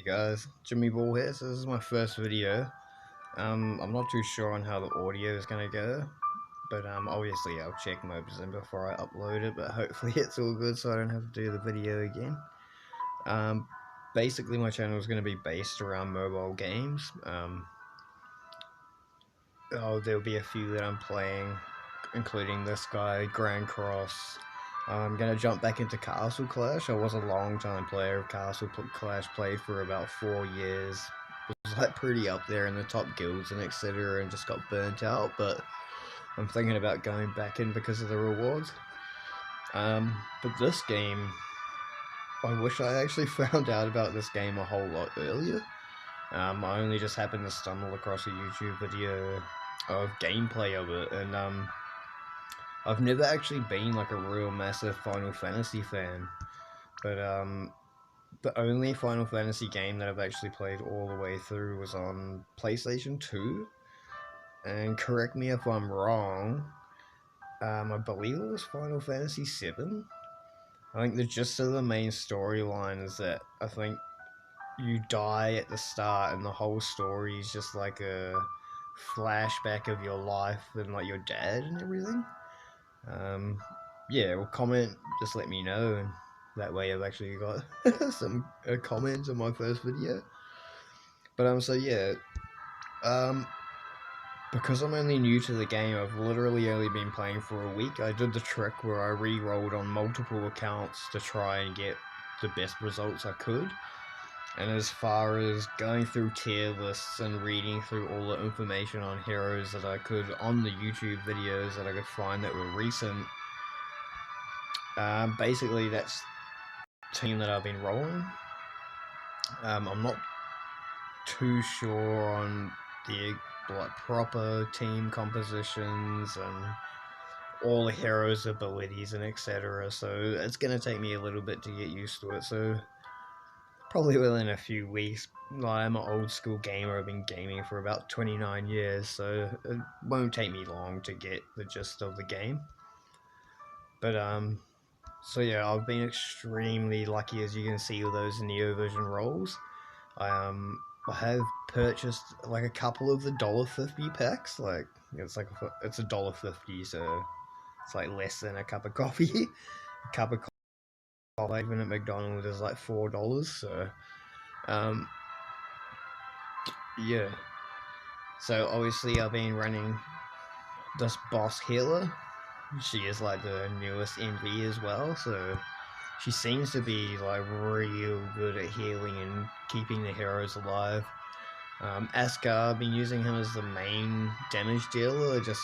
Hey guys, Jimmy Ball here. So this is my first video. I'm not too sure on how the audio is gonna go, but obviously I'll check Mobizin before I upload it. But hopefully it's all good, so I don't have to do the video again. Um, Basically my channel is gonna be based around mobile games. There'll be a few that I'm playing, including this guy, Grand Cross. I'm gonna jump back into Castle Clash. I was a long time player of Castle Clash, played for about 4 years. Was like pretty up there in the top guilds and etc. and just got burnt out, but I'm thinking about going back in because of the rewards. But this game, I wish I actually found out about this game a whole lot earlier. I only just happened to stumble across a YouTube video of gameplay of it, and I've never actually been like a real massive Final Fantasy fan, but the only Final Fantasy game that I've actually played all the way through was on PlayStation 2, and correct me if I'm wrong, I believe it was Final Fantasy 7. I think the gist of the main storyline is that I think you die at the start and the whole story is just like a flashback of your life and like your dad and everything. Um, yeah, well, comment, just let me know, and that way I've actually got some comments on my first video. But so yeah, um, because I'm only new to the game, I've literally only been playing for a week. I did the trick where I re-rolled on multiple accounts to try and get the best results I could. And as far as going through tier lists and reading through all the information on heroes that I could on the YouTube videos that I could find that were recent, basically that's the team that I've been rolling. I'm not too sure on the like proper team compositions and all the heroes' abilities and etc. So it's gonna take me a little bit to get used to it. So probably within a few weeks. I'm an old school gamer. I've been gaming for about 29 years, so it won't take me long to get the gist of the game. But so yeah, I've been extremely lucky, as you can see, with those Neovision rolls. I have purchased like a couple of the $1.50 packs. Like it's $1.50, so it's like less than a cup of coffee. A cup of coffee even at McDonald's is like $4. So um, yeah. So obviously I've been running this boss healer. She is like the newest MV as well, so she seems to be like real good at healing and keeping the heroes alive. Asgard, I've been using him as the main damage dealer. Just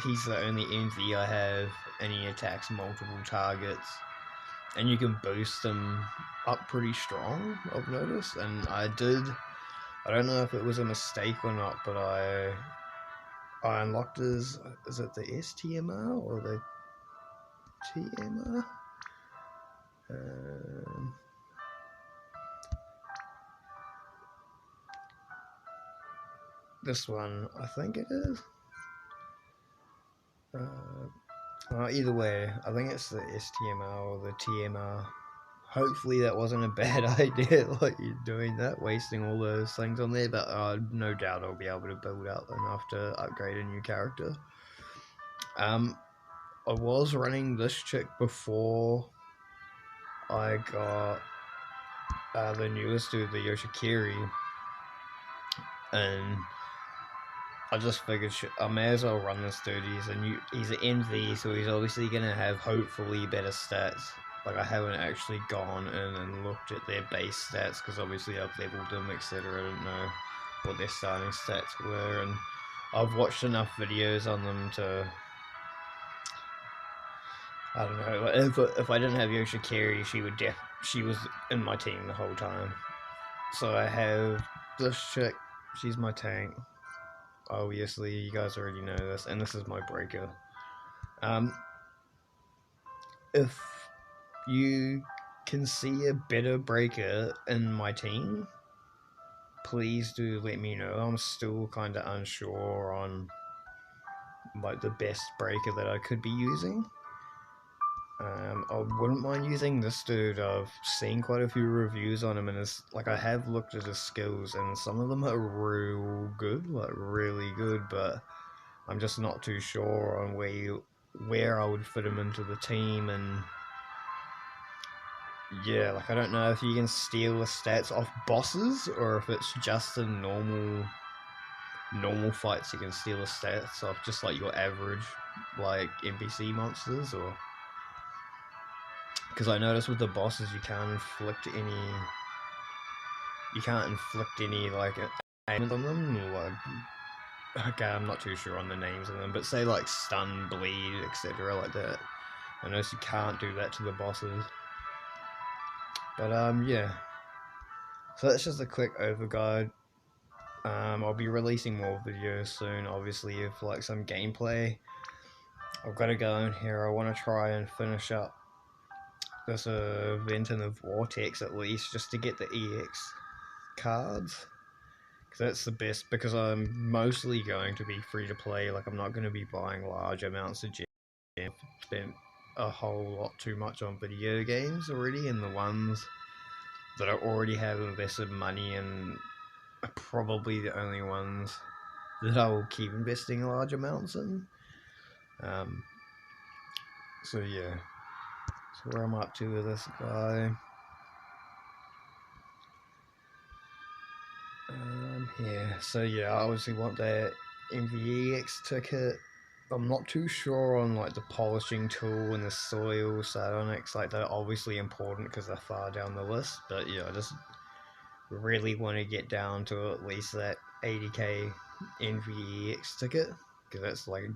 he's the only MV I have, and he attacks multiple targets, and you can boost them up pretty strong. I've noticed, and I did. I don't know if it was a mistake or not, but I unlocked his. Is it the STMR or the TMR? Um, this one, I think it is. Either way, I think it's the STMR or the TMR. Hopefully that wasn't a bad idea, like you're doing that, wasting all those things on there, but no doubt I'll be able to build up enough to upgrade a new character. I was running this chick before I got the newest dude, the Yoshikiri, and I just figured I may as well run this dude. He's an NV, so he's obviously gonna have hopefully better stats. Like I haven't actually gone in and looked at their base stats because obviously I've leveled them, etc. I don't know what their starting stats were, and I've watched enough videos on them to. I don't know. If I didn't have Yoshikiri, she was in my team the whole time. So I have this chick. She's my tank. Obviously, you guys already know this, and this is my breaker. If you can see a better breaker in my team, please do let me know. I'm still kind of unsure on like the best breaker that I could be using. I wouldn't mind using this dude. I've seen quite a few reviews on him, and it's like I have looked at his skills, and some of them are real good, like really good. But I'm just not too sure on where I would fit him into the team, and yeah, like I don't know if you can steal the stats off bosses or if it's just in normal fights you can steal the stats off just like your average like NPC monsters, or because I noticed with the bosses you can't inflict any like ailments on them, like okay, I'm not too sure on the names of them, but say like stun, bleed, etc. like that. I noticed you can't do that to the bosses. But yeah. So that's just a quick overguide. I'll be releasing more videos soon, obviously, of like some gameplay. I've got to go in here. I want to try and finish up this event in the Vortex at least, just to get the EX cards. Because that's the best, because I'm mostly going to be free to play. Like, I'm not going to be buying large amounts of gems. I've spent a whole lot too much on video games already, and the ones that I already have invested money in are probably the only ones that I will keep investing large amounts in. Um, so yeah, so where I'm up to with this guy. Yeah, so yeah, I obviously want that MVEX ticket. I'm not too sure on like the polishing tool and the soil psionics, like they're obviously important because they're far down the list, but yeah, I just really want to get down to at least that 80k NVEX ticket, because that's like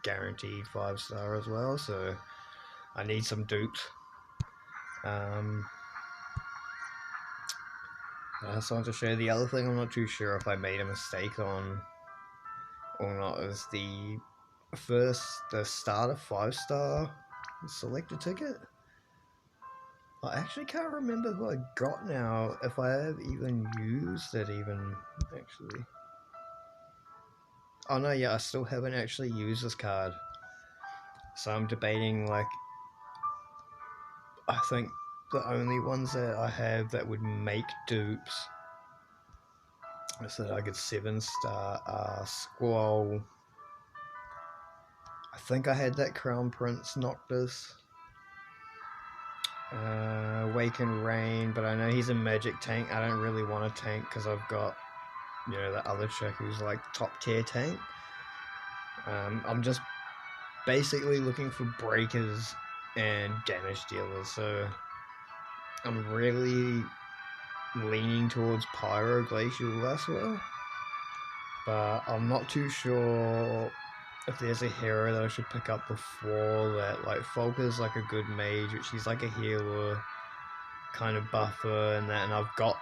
guaranteed 5-star as well, so I need some dupes. I just want to show the other thing I'm not too sure if I made a mistake on or not is the starter 5-star selector ticket. I actually can't remember who I got now, if I have even used it even, actually. Oh no, yeah, I still haven't actually used this card. So I'm debating, like, I think the only ones that I have that would make dupes is that I get 7-star Squall. I think I had that Crown Prince Noctis. Wake and Rain, but I know he's a magic tank. I don't really want a tank because I've got, you know, the other chick who's like top tier tank. I'm just basically looking for breakers and damage dealers, so I'm really leaning towards Pyro Glacial as well. But I'm not too sure if there's a hero that I should pick up before that. Like Folker's like a good mage, which she's like a healer kind of buffer and that, and I've got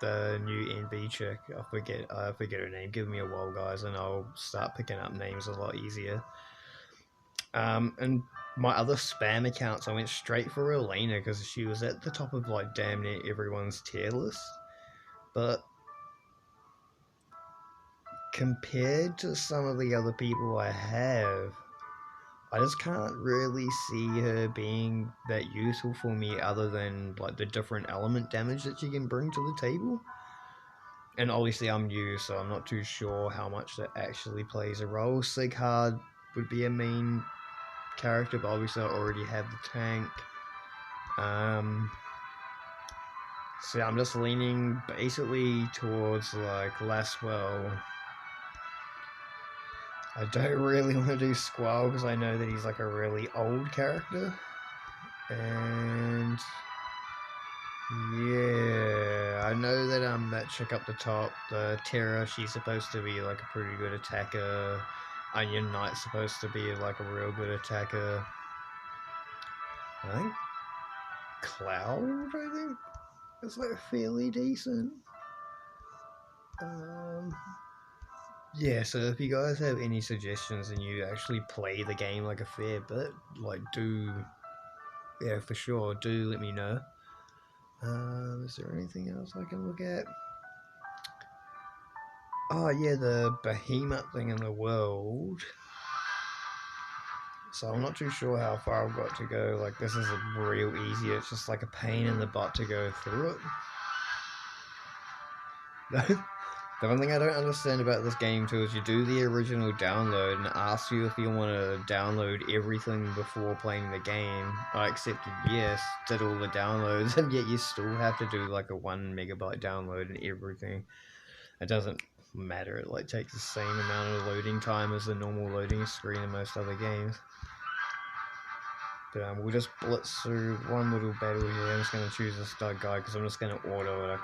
the new NB chick. I forget her name. Give me a while, guys, and I'll start picking up names a lot easier. And my other spam accounts, I went straight for Elena because she was at the top of like damn near everyone's tier list. But compared to some of the other people I have, I just can't really see her being that useful for me other than like the different element damage that she can bring to the table. And obviously I'm new, so I'm not too sure how much that actually plays a role. Sighard would be a main character, but obviously I already have the tank. So yeah, I'm just leaning basically towards like Laswell. I don't really want to do Squall because I know that he's like a really old character. And yeah, I know that that chick up the top, the Terra, she's supposed to be like a pretty good attacker. Onion Knight's supposed to be like a real good attacker. I think Cloud, I think, is like fairly decent. Yeah, so if you guys have any suggestions and you actually play the game like a fair bit, like yeah, for sure, do let me know. Is there anything else I can look at? Oh yeah, the behemoth thing in the world. So I'm not too sure how far I've got to go. Like, this is real easy. It's just like a pain in the butt to go through it. The one thing I don't understand about this game too is you do the original download and it asks you if you want to download everything before playing the game. I accepted yes, did all the downloads, and yet you still have to do like a 1 megabyte download and everything. It doesn't matter, it like takes the same amount of loading time as the normal loading screen in most other games. But we'll just blitz through one little battle here. I'm just going to choose this guy because I'm just going to auto it.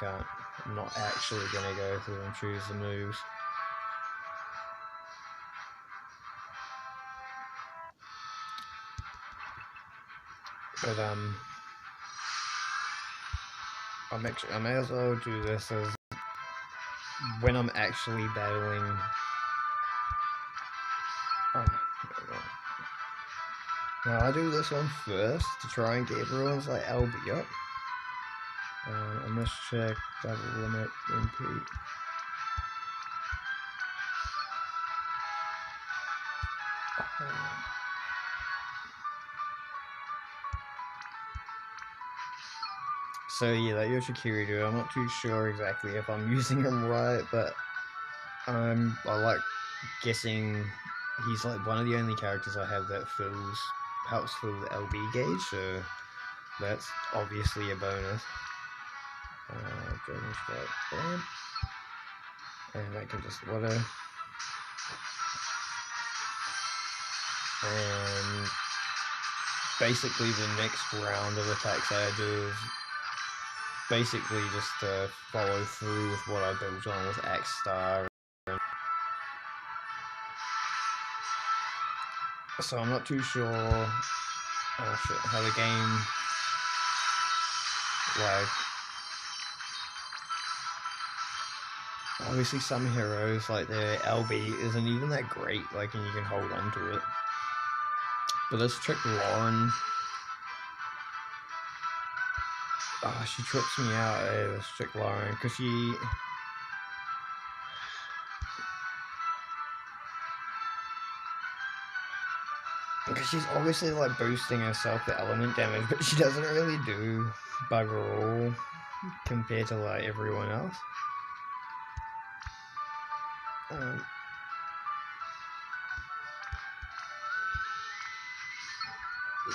I'm not actually going to go through and choose the moves. But I may as well do this as when I'm actually battling. Oh, now I do this one first to try and get everyone's like LB up. I must check double limit MP. So yeah, that Yoshikiri dude, I'm not too sure exactly if I'm using him right, but I like guessing he's like one of the only characters I have that helps fill the LB gauge, so that's obviously a bonus. Dragon Strike, bam. And I can just auto. And basically the next round of attacks I do is basically just to follow through with what I built on with Axe Star. So I'm not too sure how the game, like, obviously some heroes, like their LB isn't even that great, like, and you can hold on to it. But this trick Lauren, she trips me out, this trick Lauren, because she's obviously like boosting herself the element damage, but she doesn't really do bugger all compared to like everyone else. We'll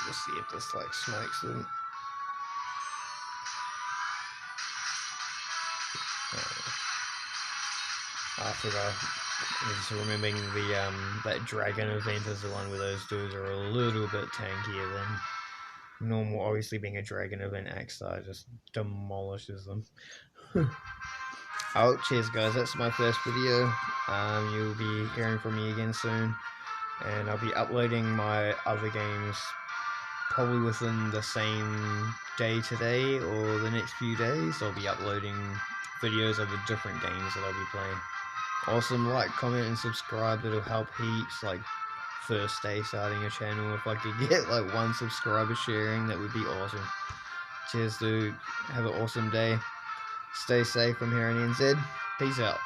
just see if this like smokes them. I forgot. Just remembering the that dragon event is the one where those dudes are a little bit tankier than normal. Obviously, being a dragon event, Axstar just demolishes them. Oh, cheers, guys. That's my first video. You'll be hearing from me again soon, and I'll be uploading my other games probably within the same day today or the next few days. I'll be uploading videos of the different games that I'll be playing. Awesome, like, comment, and subscribe. It'll help heaps. Like, first day starting a channel. If I could get like 1 subscriber sharing, that would be awesome. Cheers, dude. Have an awesome day. Stay safe from here in NZ. Peace out.